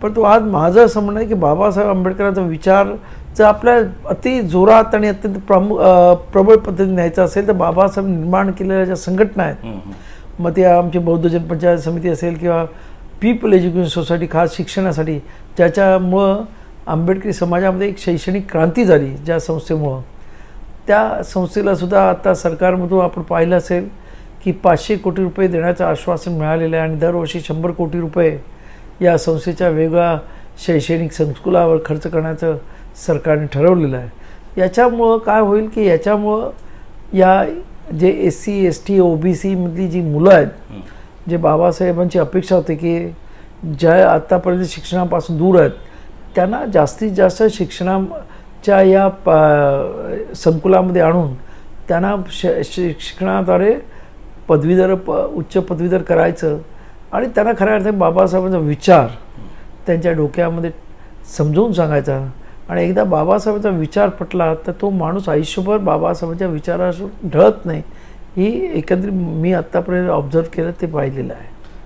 परंतु आज माझं असं म्हणणं आहे की बाबासाहेब आंबेडकरांचा विचार जर आपल्या अति जोरात आणि अत्यंत प्रबळ पद्धतीने न्यायचा असेल तर बाबासाहेब निर्माण केलेल्या ज्या संघटना आहेत, मग ते आमची बौद्ध जनपंचायत समिती असेल किंवा पीपल एज्युकेशन सोसायटी खास शिक्षणासाठी, ज्याच्यामुळं आंबेडकरी समाजामध्ये एक शैक्षणिक क्रांती झाली ज्या संस्थेमुळं, त्या संस्थेलासुद्धा आता सरकारमधून आपण पाहिलं असेल की 500 कोटी रुपये देण्याचं आश्वासन मिळालेलं आहे आणि दरवर्षी 100 कोटी रुपये या संस्थेच्या वेगळ्या शैक्षणिक संकुलावर खर्च करण्याचं सरकारने ठरवलेलं आहे. याच्यामुळं काय होईल की याच्यामुळं या जे SC ST OBC मधली जी मुलं आहेत, जे बाबासाहेबांची अपेक्षा होती की ज्या आत्तापर्यंत शिक्षणापासून दूर आहेत त्यांना जास्तीत जास्त शिक्षणाच्या या संकुलामध्ये आणून त्यांना शिक्षणाद्वारे उच्च पदवीधर करायचं आणि त्यांना खऱ्या अर्थाने बाबासाहेबांचा विचार त्यांच्या डोक्यामध्ये समजवून सांगायचा. आणि एकदा बाबासाहेबांचा विचार पटला तर तो माणूस आयुष्यभर बाबासाहेबांच्या विचारापासून ढळत नाही. ही एकंदरीत मी आत्तापर्यंत ऑब्झर्व केलं ते पाहिलेलं आहे.